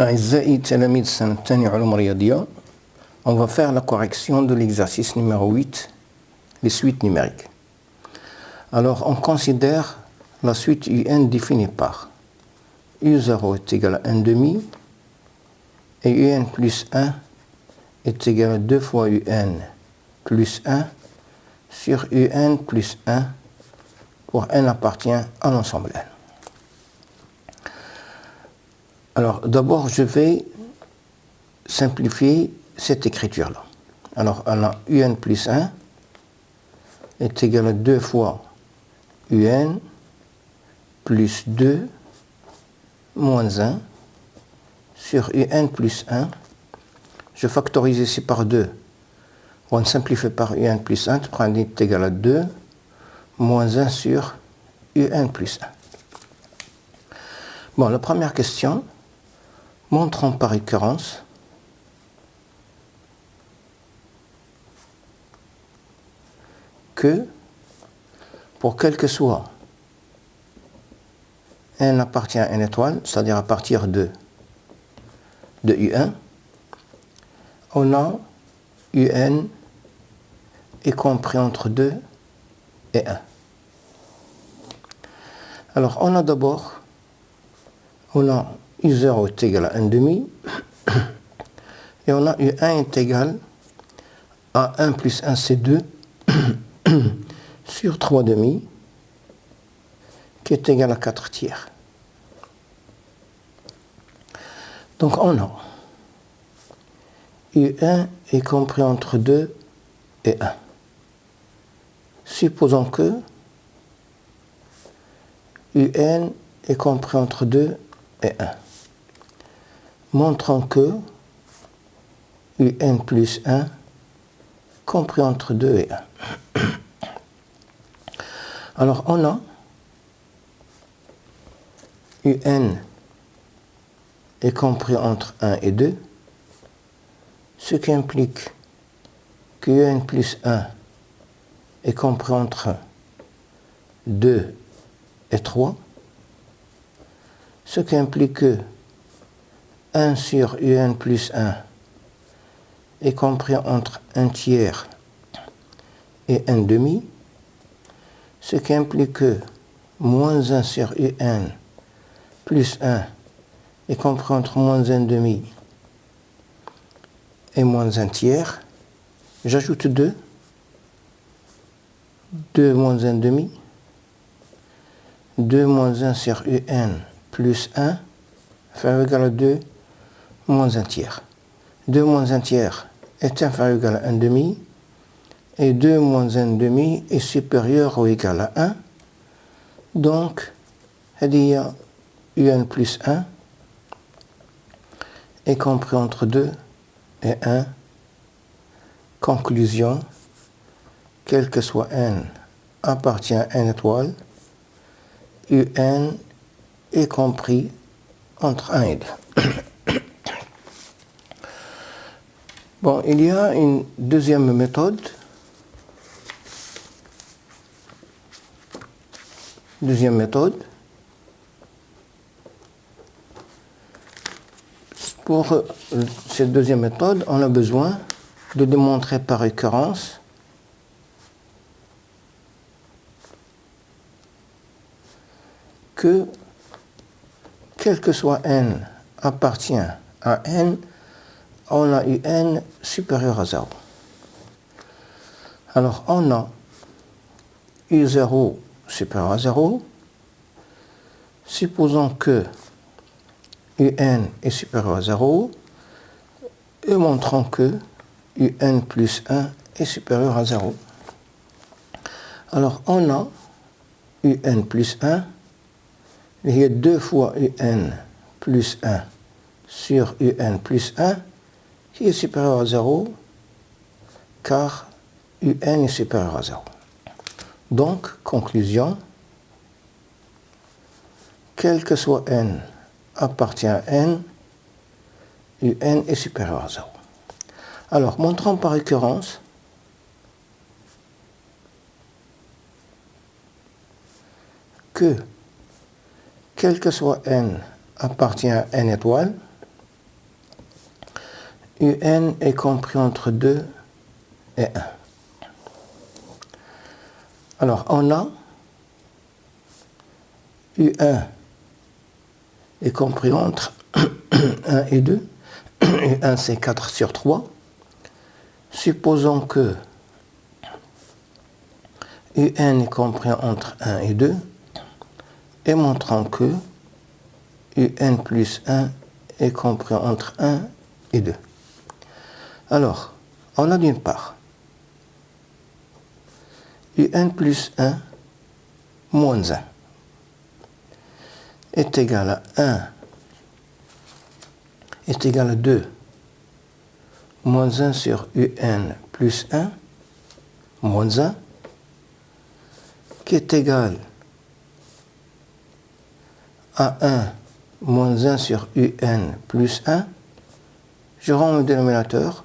أعزائي تلاميذ السنة الثانية علوم رياضية. On va faire la correction de l'exercice numéro 8, les suites numériques. Alors, on considère la suite UN définie par U0 est égal à 1 demi et UN plus 1 est égal à 2 fois UN plus 1 sur UN plus 1 pour n appartient à l'ensemble n. Alors, d'abord, je vais simplifier cette écriture-là. Alors, on a UN plus 1 est égal à 2 fois UN plus 2 moins 1 sur UN plus 1. Je factorise ici par 2. On simplifie par UN plus 1, tu prends un est égal à 2 moins 1 sur UN plus 1. Bon, la première question, montrons par récurrence que pour quel que soit n appartient à n étoile, c'est-à-dire à partir de U1, on a UN est compris entre 2 et 1. Alors, on a d'abord, on a U0 est égal à 1 demi, et on a U1 est égal à 1 plus 1, c'est 2, sur 3 demi, qui est égal à 4 tiers. Donc, on a U1 est compris entre 2 et 1. Supposons que UN est compris entre 2 et 1. Montrons que UN plus 1 compris entre 2 et 1. Alors, on a UN est compris entre 1 et 2, ce qui implique que UN plus 1 est compris entre 2 et 3, ce qui implique que 1 sur UN plus 1 est compris entre 1 tiers et 1 demi, ce qui implique que moins 1 sur UN plus 1 est compris entre moins 1 demi et moins 1 tiers. J'ajoute 2. 2 moins 1 demi. 2 moins 1 sur UN plus 1 inférieur égal à 2 moins 1 tiers. 2 moins 1 tiers est inférieur égal à 1 demi. Et 2 moins 1 demi est supérieur ou égal à 1. Donc, il y a UN plus 1 est compris entre 2 et 1. Conclusion, quel que soit n appartient à n étoile, UN est compris entre 1 et 2. Bon, il y a une deuxième méthode. Deuxième méthode. Pour cette deuxième méthode, on a besoin de démontrer par récurrence que quel que soit n appartient à n, on a UN supérieur à 0. Alors, on a U0 supérieur à 0. Supposons que UN est supérieur à 0 et montrons que UN plus 1 est supérieur à 0. Alors, on a UN plus 1, il y a 2 fois UN plus 1 sur UN plus 1 qui est supérieur à 0 car UN est supérieur à 0. Donc, conclusion, quel que soit n appartient à n, UN est supérieur à 0. Alors, montrons par récurrence que, quel que soit n appartient à n étoile, UN est compris entre 2 et 1. Alors, on a U1 est compris entre 1 et 2. U1, c'est 4 sur 3. Supposons que UN est compris entre 1 et 2 et montrons que UN plus 1 est compris entre 1 et 2. Alors, on a d'une part UN plus 1 moins 1 est égal à 1 est égal à 2 moins 1 sur UN plus 1 moins 1 qui est égal à 1 moins 1 sur UN plus 1. Je rends le dénominateur,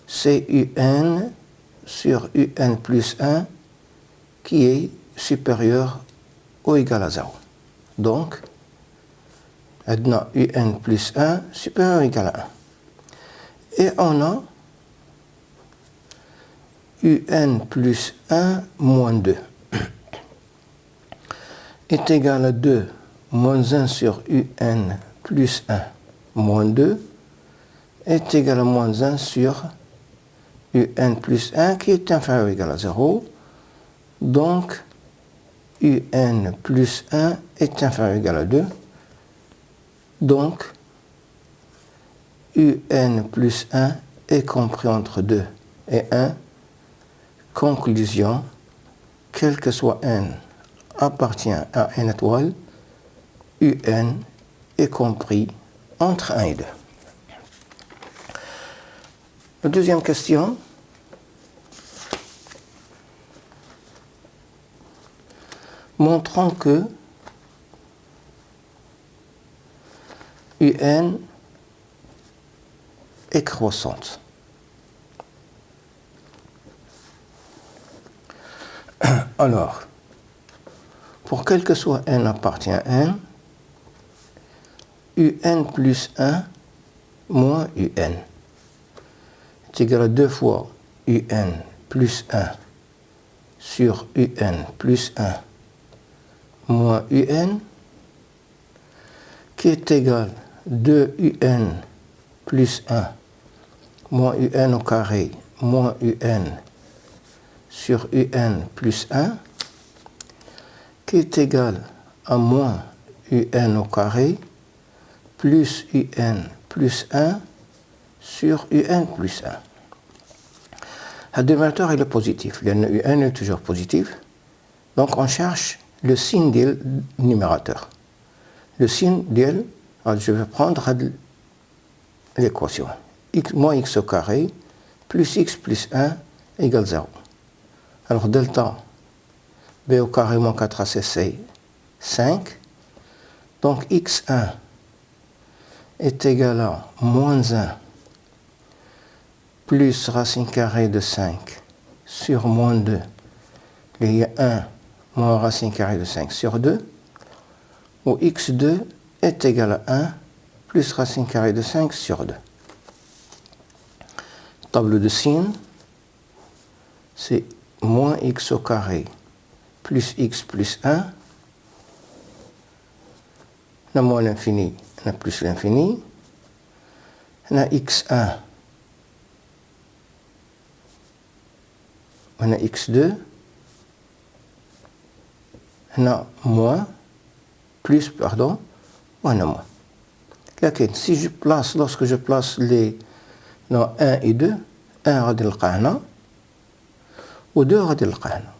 c'est UN sur UN plus 1 qui est supérieur ou égal à 0. Donc, maintenant UN plus 1 supérieur ou égal à 1. Et on a UN plus 1 moins 2 est égal à 2 moins 1 sur UN plus 1 moins 2 est égal à moins 1 sur UN plus 1 qui est inférieur ou égal à 0. Donc, UN plus 1 est inférieur ou égal à 2. Donc, UN plus 1 est compris entre 2 et 1. Conclusion, quel que soit n appartient à n étoile, UN est compris entre 1 et 2. La deuxième question. Montrons que UN est croissante. Alors, pour quel que soit n appartient à n, UN plus 1 moins UN est égal à 2 fois UN plus 1 sur UN plus 1 moins UN qui est égal à 2 UN plus 1 moins UN au carré moins UN sur UN plus 1 qui est égal à moins UN au carré plus UN plus 1 sur UN plus 1. Le dénominateur est le positif. Le UN est toujours positif. Donc on cherche le signe du numérateur. Le signe du, je vais prendre l'équation. X moins x au carré plus x plus 1 égale 0. Alors delta b au carré moins 4ac c'est 5. Donc x1 est égal à moins 1 plus racine carrée de 5 sur moins 2. Il y a 1 moins racine carrée de 5 sur 2. Où x2 est égal à 1 plus racine carrée de 5 sur 2. Tableau de signes, c'est moins x au carré plus x plus 1. On a moins l'infini, on a plus l'infini. On a x1, on a x2, on a moins, plus, pardon, on a moins. Si je place, lorsque je place les 1 et 2, 1 غادي نلقى هنا و 2 غادي نلقى هنا.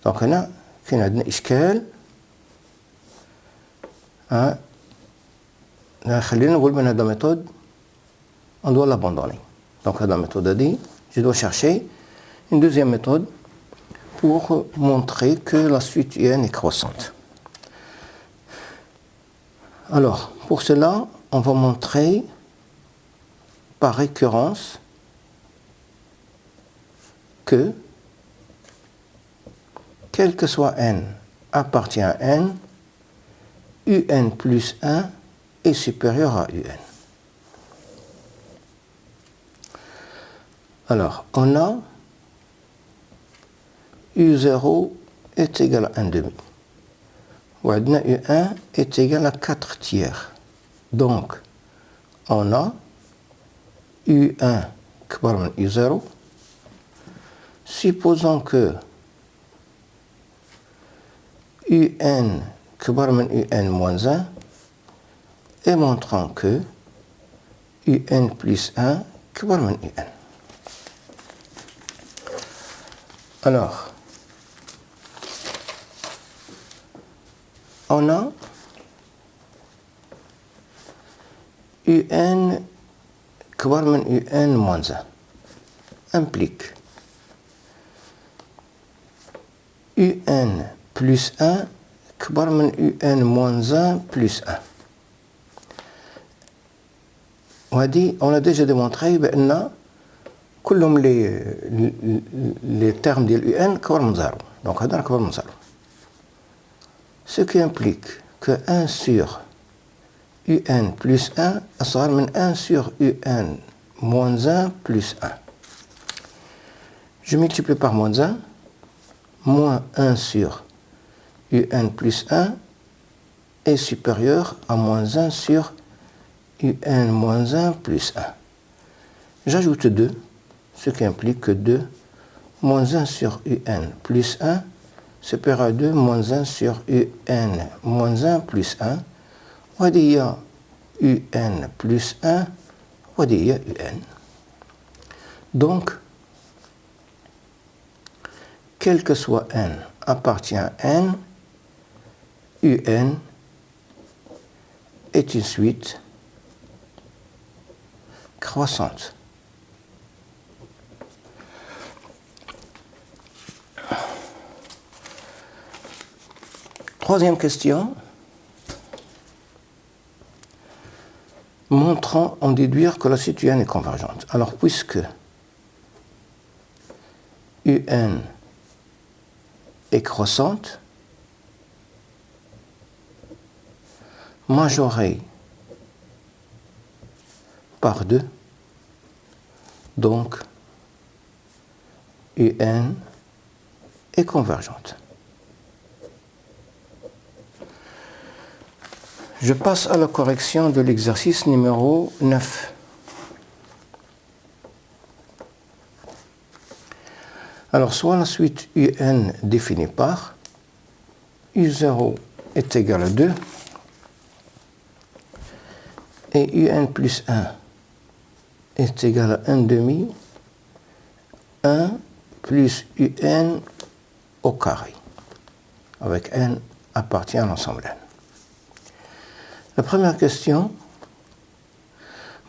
دونك هنا كاين عندنا إشكال. خلينا نقول من هذا méthode on doit l'abandonner. Donc هذا méthode هذه je dois chercher une deuxième méthode pour montrer que la suite UN est croissante. Alors, pour cela, on va montrer par récurrence que, quel que soit n appartient à n, UN plus 1 est supérieur à UN. Alors, on a U0 est égal à 1 demi. U1 est égal à 4 tiers. Donc, on a U1 كبر من U0. Supposons que UN كبر من UN moins 1 et montrant que UN plus 1 كبر من UN. Alors, on a UN كبر من UN moins 1 implique UN plus 1 كبر من UN moins 1 plus 1. وهذه on a déjà démontré بأن كلهم les termes ديال UN كبر من 0. Donc هذا كبر من 0. Ce qui implique que 1 sur UN plus 1 أصغر من 1 sur UN moins 1 plus 1. Je multiplie par moins 1, moins 1 sur UN plus 1 est supérieur à moins 1 sur UN moins 1 plus 1. J'ajoute 2, ce qui implique que 2 moins 1 sur UN plus 1 supérieur à 2 moins 1 sur UN moins 1 plus 1. وهذه هي UN plus 1 وهذه هي UN. Donc, quel que soit n appartient à n, UN est une suite croissante. Troisième question. Montrant en déduire que la suite UN est convergente. Alors, puisque UN est croissante, majorée par 2, donc UN est convergente. Je passe à la correction de l'exercice numéro 9. Alors, soit la suite UN définie par U0 est égal à 2 et UN plus 1 est égal à 1 demi 1 plus UN au carré, avec n appartient à l'ensemble n. La première question,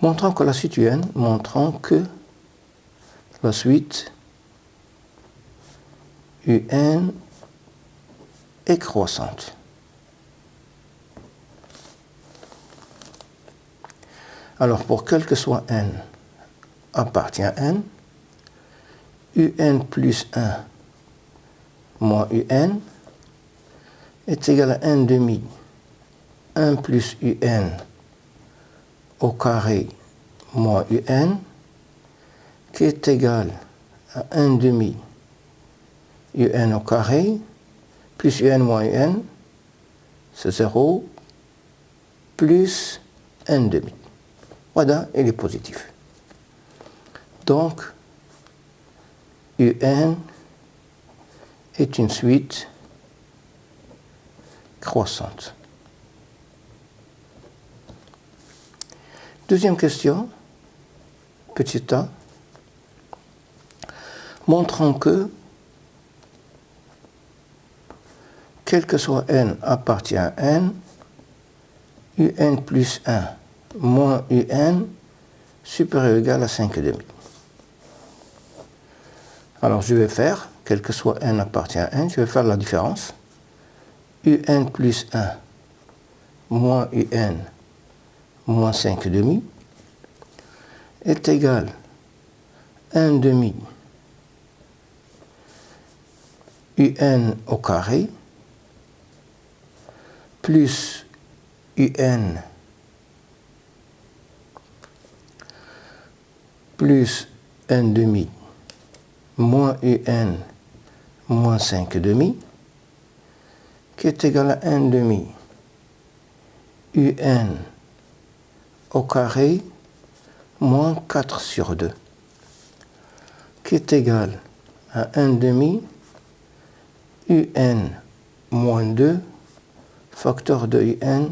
montrant que la suite UN, montrant que la suite UN est croissante. Alors, pour quel que soit n appartient à n, UN plus 1 moins UN est égal à 1 demi 1 plus UN au carré moins UN, qui est égal à 1 demi UN au carré, plus UN moins UN, c'est 0, plus 1 demi. Voilà, il est positif. Donc, UN est une suite croissante. Deuxième question, petit a, montrant que, quel que soit n appartient à n, UN plus 1 moins UN supérieur ou égal à 5,5. Alors je vais faire, quel que soit n appartient à n, je vais faire la différence. UN plus 1 moins UN moins 5,5 est égal à 1 demi UN au carré plus UN plus un demi moins un moins 5 demi, qui est égal à 1 demi un au carré moins 4 sur 2, qui est égal à 1 demi un moins 2 facteur de un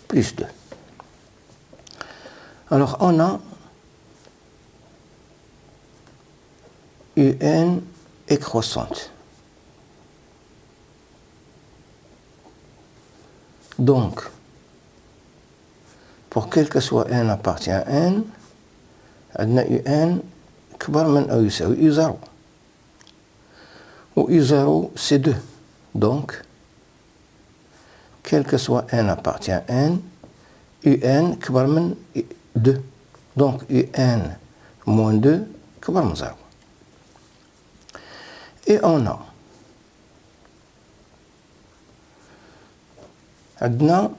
plus 2. Alors on a un est croissante. Donc, pour quel que soit n appartient à n, عندنا un كبر من أو يساوي u0. Où u0 c'est 2. Donc, quel que soit n appartient à n, un كبر من 2. Donc, un moins 2 كبر من 0. Et on a عندنا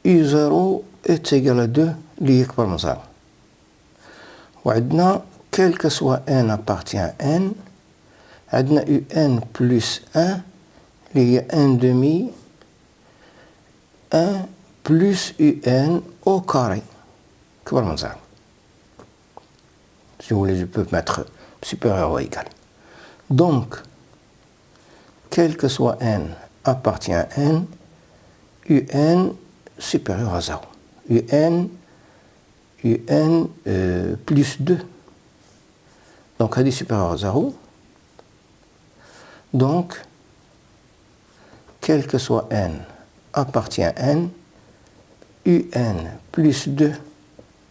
u0 est égal à 2 اللي يكبر من 0. وعندنا quel que soit n appartient à n, عندنا un plus 1 اللي هي 1 demi 1 plus un au carré كبر من 0. Si vous voulez, je peux mettre supérieur ou égal. Donc, quel que soit n appartient à n, un supérieur à 0. un plus 2. Donc, elle est supérieur à 0. Donc, quel que soit n appartient à n, un plus 2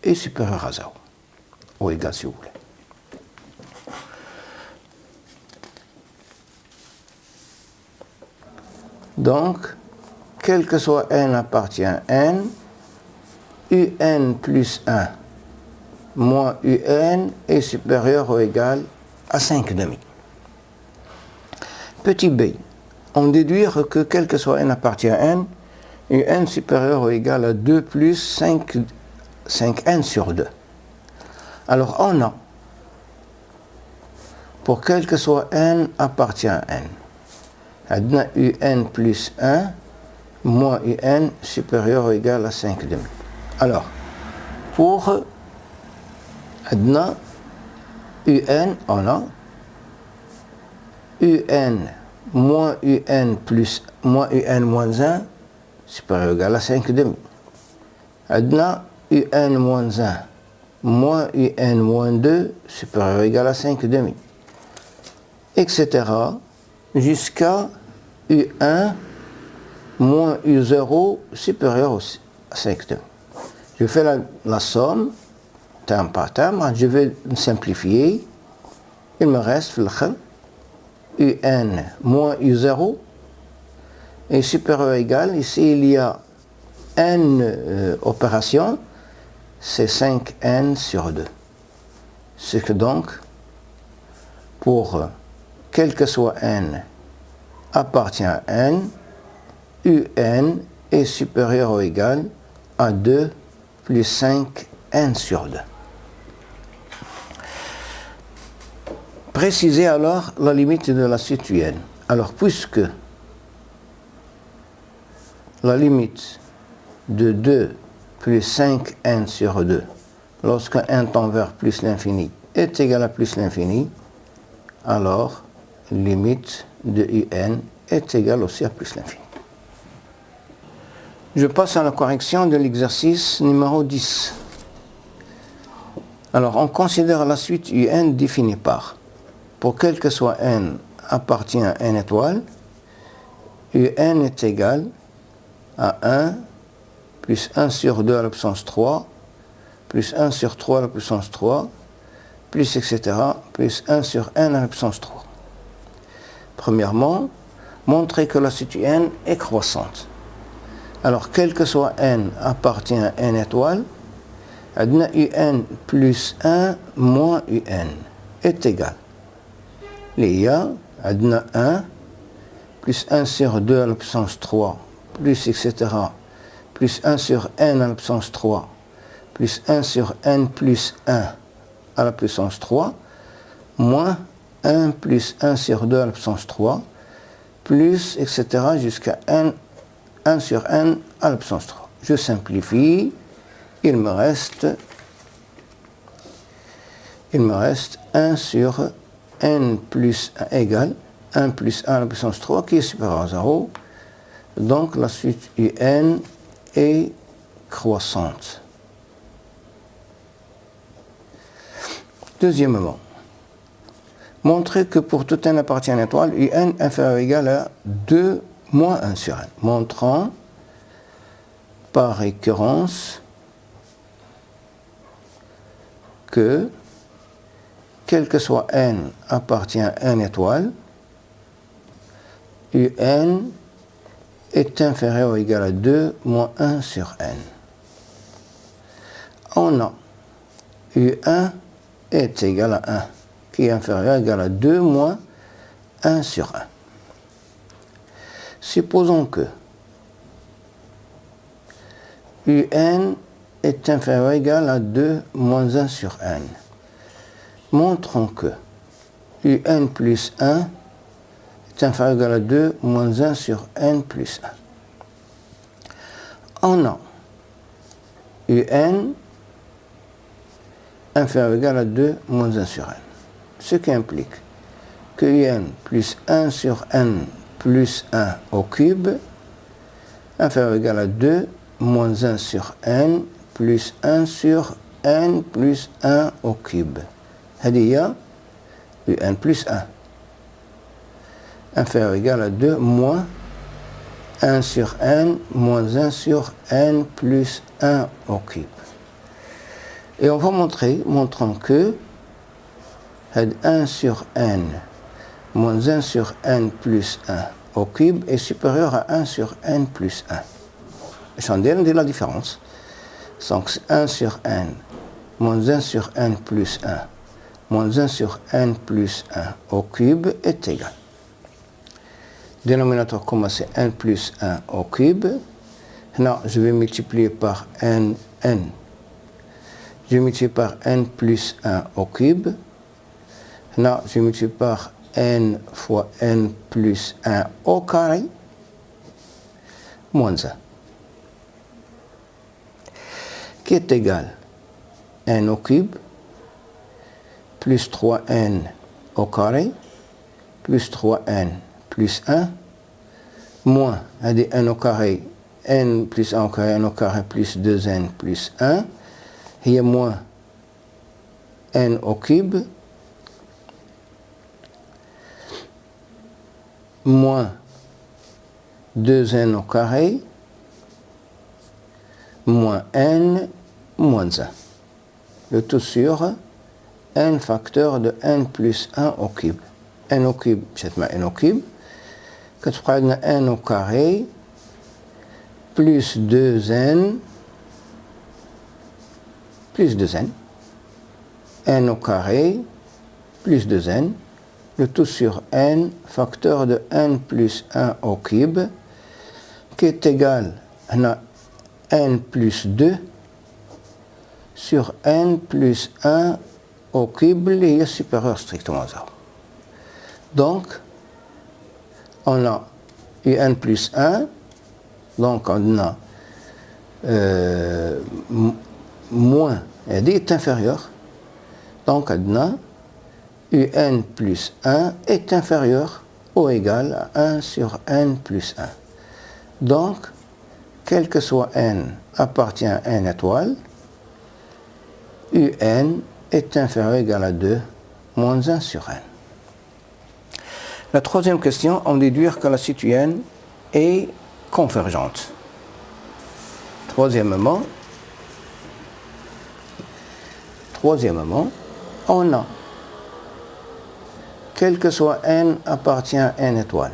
est supérieur à 0. Ou égal si vous voulez. Donc, quel que soit n appartient à n, un plus 1 moins un est supérieur ou égal à 5 demi. Petit b, on déduit que quel que soit n appartient à n, un supérieur ou égal à 2 plus 5n sur 2. Alors on a, pour quel que soit n appartient à n, عندنا un plus 1 moins un supérieur ou égal à 5 demi. Alors, pour عندنا un, on a un moins un plus moins un moins 1 supérieur ou égal à 5 demi. عندنا un moins 1 moins un moins 2 supérieur ou égal à 5 demi. Etc. jusqu'à u1 moins u0 supérieur à 5 demi. Je fais la somme, terme par terme, je vais simplifier. Il me reste un moins u0 est supérieur ou égal. Ici, il y a n opérations, c'est 5n sur 2. Ce que donc, pour quel que soit n appartient à n, un est supérieur ou égal à 2 plus 5n sur 2. Précisez alors la limite de la suite un. Alors, puisque la limite de 2 plus 5n sur 2, lorsque n tend vers plus l'infini, est égal à plus l'infini, alors limite de un est égale aussi à plus l'infini. Je passe à la correction de l'exercice numéro 10. Alors, on considère la suite un définie par, pour quel que soit n appartient à n étoile, un est égal à 1 plus 1 sur 2 à la puissance 3, plus 1 sur 3 à la puissance 3, plus etc., plus 1 sur n à la puissance 3. Premièrement, montrer que la suite n est croissante. Alors, quel que soit n appartient à n étoile, un plus 1 moins un est égal. Il y a 1 plus 1 sur 2 à la puissance 3, plus etc., plus 1 sur n à la puissance 3, plus 1 sur n plus 1 à à la puissance 3 moins 1 plus 1 sur 2 à la puissance 3 plus, etc. jusqu'à 1 sur n à la puissance 3. Je simplifie, il me reste 1 sur n plus 1 égale 1 plus 1 à la puissance 3 qui est supérieur à 0. Donc la suite un est croissante. Deuxièmement, montrer que pour tout n appartient à une étoile, un inférieur ou égal à 2 moins 1 sur n. Montrant par récurrence que, quel que soit n appartient à une étoile, un est inférieur ou égal à 2 moins 1 sur n. On a U1 est égal à 1, qui est inférieur ou égal à 2 moins 1 sur 1. Supposons que Un est inférieur ou égal à 2 moins 1 sur n. Montrons que Un plus 1 est inférieur ou égal à 2 moins 1 sur n plus 1. On a Un inférieur ou égal à 2 moins 1 sur n. Ce qui implique que Un plus 1 sur n plus 1 au cube inférieur ou égal à 2 moins 1 sur n plus 1 sur n plus 1 au cube. هذه هي un plus 1 inférieur ou égal à 2 moins 1 sur n moins 1 sur n plus 1 au cube. Et on va montrant que 1 sur n moins 1 sur n plus 1 au cube est supérieur à 1 sur n plus 1. Je vais dire la différence. Donc 1 sur n moins 1 sur n plus 1 moins 1 sur n plus 1 au cube est égal. Dénominateur commun c'est n plus 1 au cube. Là, je vais multiplier par n. Je multiplie par n plus 1 au cube. Là, je multiplie par n fois n plus 1 au carré moins 1. Qui est égal n au cube plus 3n au carré plus 3n plus 1 moins n au carré, n plus 1 au carré, n au carré plus 2n plus 1. Il y a moins n au cube moins 2n au carré moins n moins 1. Le tout sur n facteur de n plus 1 au cube. n au cube, c'est n au cube. Que tu prends n au carré plus 2n plus 2n. n au carré plus 2n. Le tout sur n facteur de n plus 1 au cube qui est égal à n plus 2 sur n plus 1 au cube qui est supérieur strictement à 0. Donc, on a un plus 1, donc on a moins, elle est inférieur, donc on a un plus 1 est inférieur ou égal à 1 sur n plus 1. Donc, quel que soit n appartient à une étoile, un est inférieur ou égal à 2 moins 1 sur n. La troisième question, on déduire que la suite un est convergente. Troisièmement, on a, quel que soit n appartient à une étoile,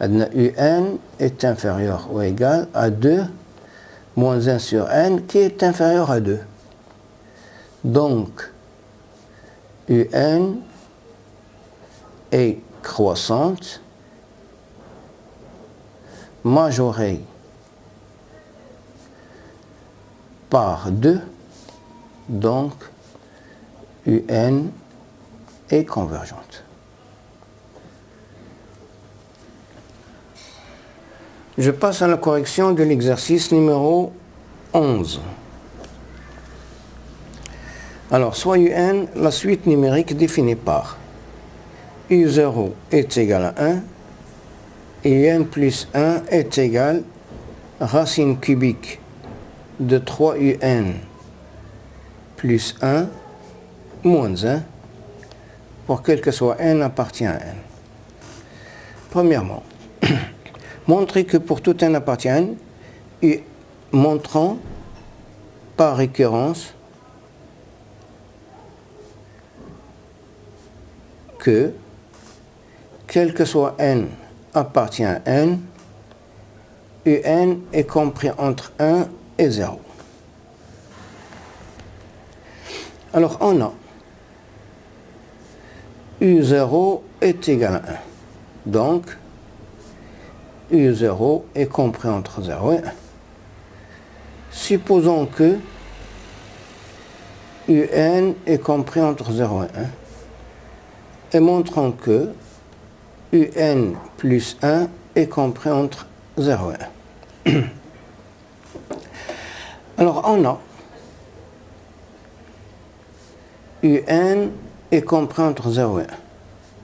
un est inférieur ou égal à 2 moins 1 sur n qui est inférieur à 2. Donc, un est croissante, majorée par 2, donc UN est convergente. Je passe à la correction de l'exercice numéro 11. Alors, soit UN, la suite numérique définie par U0 est égal à 1 et UN plus 1 est égal à racine cubique de 3UN plus 1 moins 1 pour quel que soit n appartient à n. Premièrement, montrer que pour tout n appartient à n, et montrant par récurrence que quel que soit n appartient à n, un est compris entre 1 et 0. Alors on a U0 est égal à 1. Donc, U0 est compris entre 0 et 1. Supposons que UN est compris entre 0 et 1. Et montrons que UN plus 1 est compris entre 0 et 1. Alors, on a UN est compris entre 0 et 1,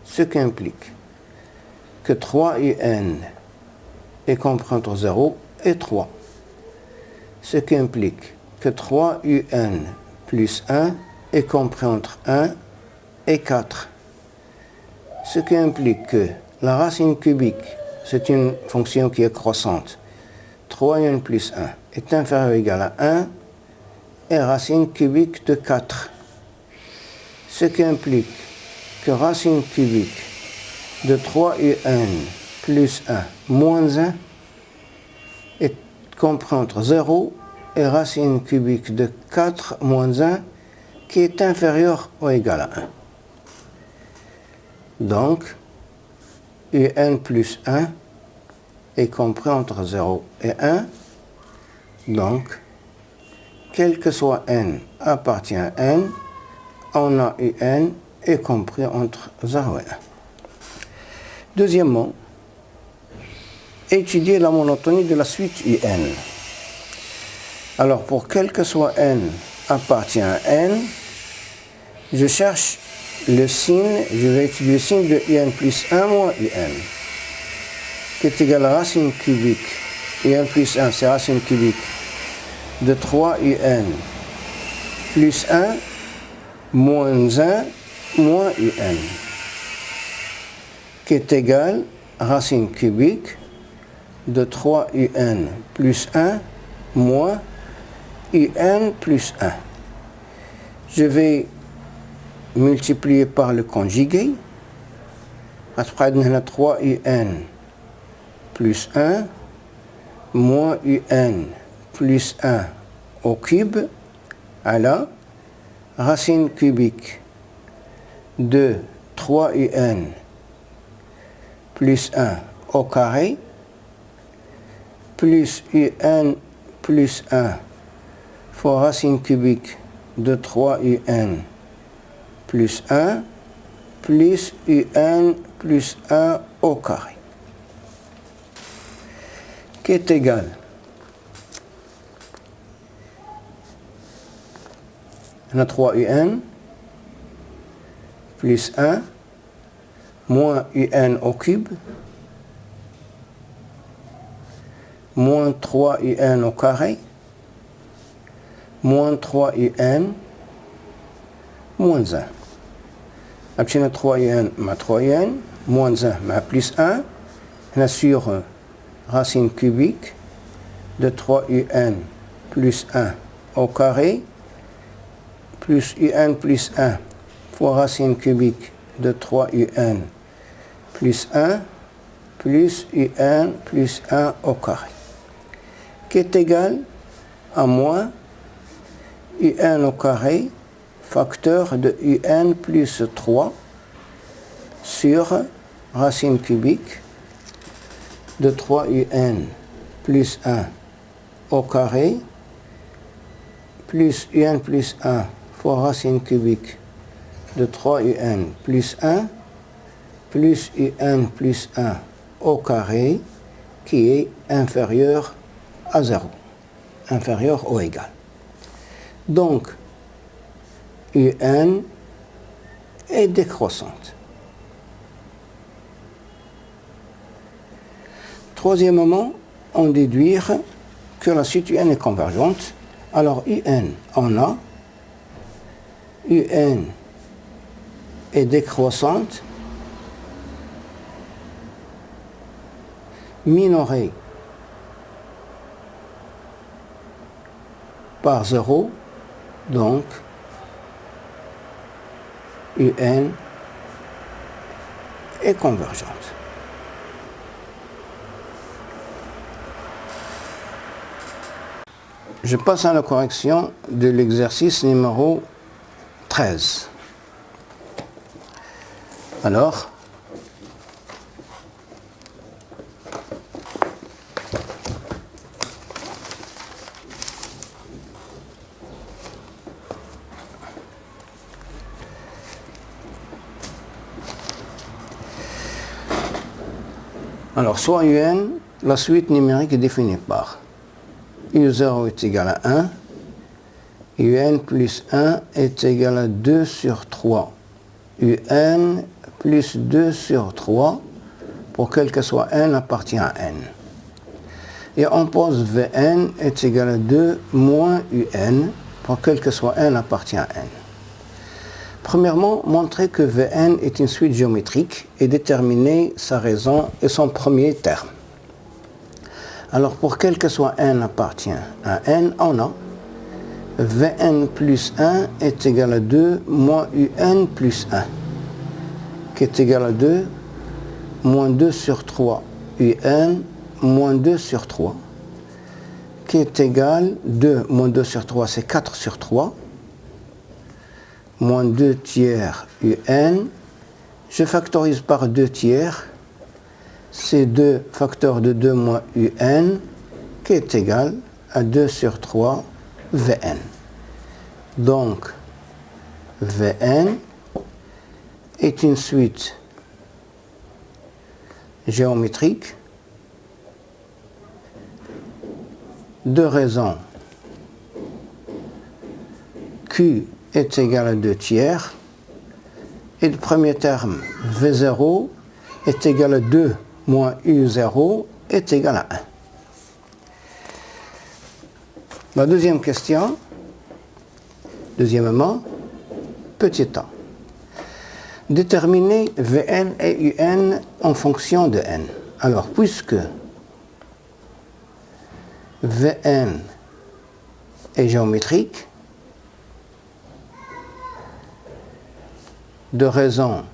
ce qui implique que 3UN est compris entre 0 et 3, ce qui implique que 3UN plus 1 est compris entre 1 et 4, ce qui implique que la racine cubique, c'est une fonction qui est croissante, 3UN plus 1 est inférieur ou égal à 1 et racine cubique de 4. Ce qui implique que racine cubique de 3UN plus 1 moins 1 est compris entre 0 et racine cubique de 4 moins 1 qui est inférieur ou égal à 1. Donc, UN plus 1 est compris entre 0 et 1. Donc, quel que soit n appartient à n, on a UN est compris entre 0 et 1. Deuxièmement, étudier la monotonie de la suite UN. Alors, pour quel que soit n appartient à n, je cherche le signe, je vais étudier le signe de UN plus 1 moins UN, qui est égal à racine cubique. UN plus 1, c'est racine cubique de 3UN plus 1 moins 1 moins UN, qui est égal à racine cubique de 3UN plus 1 moins UN plus 1. Je vais multiplier par le conjugué. Après, on a 3UN plus 1 moins UN plus 1 au cube à la racine cubique de 3UN plus 1 au carré plus UN plus 1 fois racine cubique de 3UN plus 1 plus UN plus 1 au carré, qui est égal à 3UN plus 1 moins UN au cube moins 3UN au carré moins 3UN moins 1. Après 3UN ma 3UN moins 1 ma plus 1, on a sur racine cubique de 3UN plus 1 au carré plus UN plus 1 fois racine cubique de 3UN plus 1 plus UN plus 1 au carré, qui est égal à moins UN au carré facteur de UN plus 3 sur racine cubique de 3UN plus 1 au carré plus UN plus 1 fois racine cubique de 3un plus 1 plus un plus 1 au carré qui est inférieur à 0, inférieur ou égal. Donc, un est décroissante. Troisièmement, on déduit que la suite un est convergente. Alors, un, on a un est décroissante minorée par 0, donc un est convergente. Je passe à la correction de l'exercice numéro 13. Alors, soit un, la suite numérique est définie par U0 est égal à 1, un plus 1 est égal à 2 sur 3, un plus 2 sur 3, pour quel que soit n, appartient à n. Et on pose Vn est égal à 2 moins un, pour quel que soit n, appartient à n. Premièrement, montrer que Vn est une suite géométrique et déterminer sa raison et son premier terme. Alors, pour quel que soit n appartient à n, on a Vn plus 1 est égal à 2 moins un plus 1, qui est égal à 2 moins 2 sur 3, un moins 2 sur 3, qui est égal 2 moins 2 sur 3, c'est 4 sur 3, moins 2 tiers un, je factorise par 2 tiers, c'est 2 facteur de 2 moins un, qui est égal à 2 sur 3 Vn. Donc, Vn est une suite géométrique de raison Q est égal à 2 tiers et le premier terme V0 est égal à 2 moins U0 est égal à 1. La deuxième question, deuxièmement, petit a. Déterminer Vn et Un en fonction de n. Alors, puisque Vn est géométrique, de raison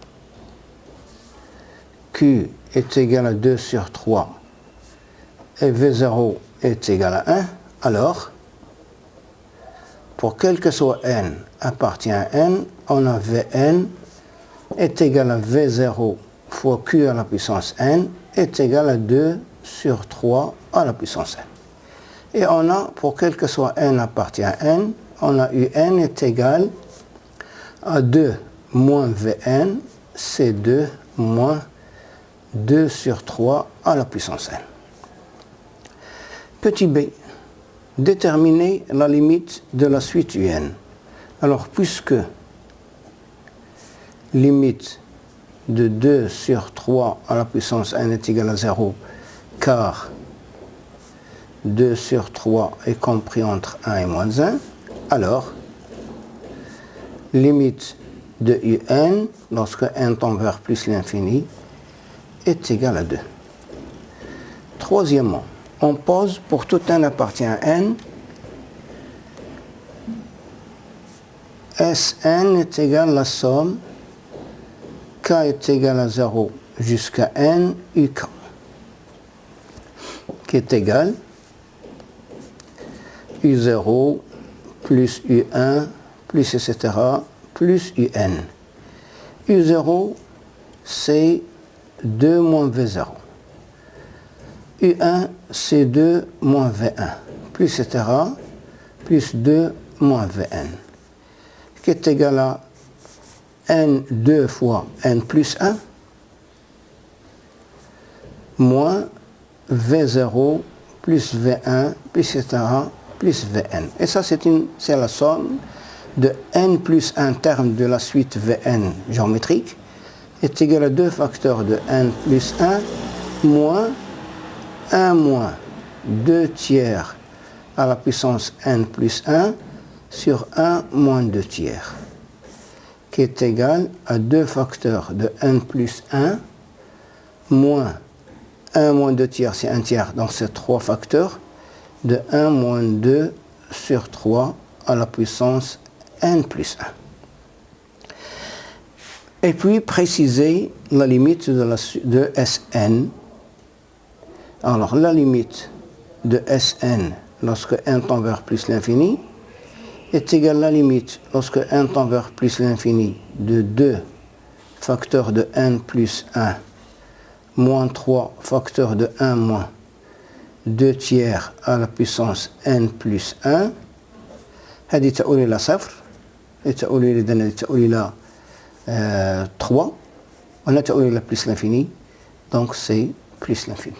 Q est égal à 2 sur 3 et V0 est égal à 1, alors, pour quel que soit n appartient à n, on a Vn est égal à V0 fois Q à la puissance n est égal à 2 sur 3 à la puissance n. Et on a, pour quel que soit n appartient à n, on a Un est égal à 2 moins Vn, c'est 2 moins 2 sur 3 à la puissance n. Petit b, déterminer la limite de la suite Un. Alors, puisque limite de 2 sur 3 à la puissance n est égale à 0, car 2 sur 3 est compris entre 1 et moins 1, alors, limite de Un, lorsque n tend vers plus l'infini, est égal à 2. Troisièmement, on pose pour tout n appartient à n, Sn est égal à la somme k est égal à 0 jusqu'à n uk, qui est égal u0 plus u1 plus etc. plus un. u0, c'est 2 moins v0. u1, c'est 2 moins v1, plus etc. plus 2 moins vn, qui est égal à n2 fois n plus 1 moins V0 plus V1 plus etc. plus Vn. Et ça, c'est la somme de n plus 1 terme de la suite Vn géométrique est égal à 2 facteurs de n plus 1 moins 1 moins 2 tiers à la puissance n plus 1 sur 1 moins 2 tiers, qui est égal à 2 facteurs de n plus 1 moins 1 moins 2 tiers, c'est 1 tiers, donc c'est 3 facteurs de 1 moins 2 sur 3 à la puissance n plus 1. Et puis préciser la limite de Sn. Alors la limite de Sn lorsque n tend vers plus l'infini est égale à la limite lorsque n tend vers plus l'infini de 2 facteurs de n plus 1 moins 3 facteurs de 1 moins 2 tiers à la puissance n plus 1. هذه تؤول إلى صفر، تؤول إلى 3 ولا تؤول إلى plus l'infini, donc c'est plus l'infini.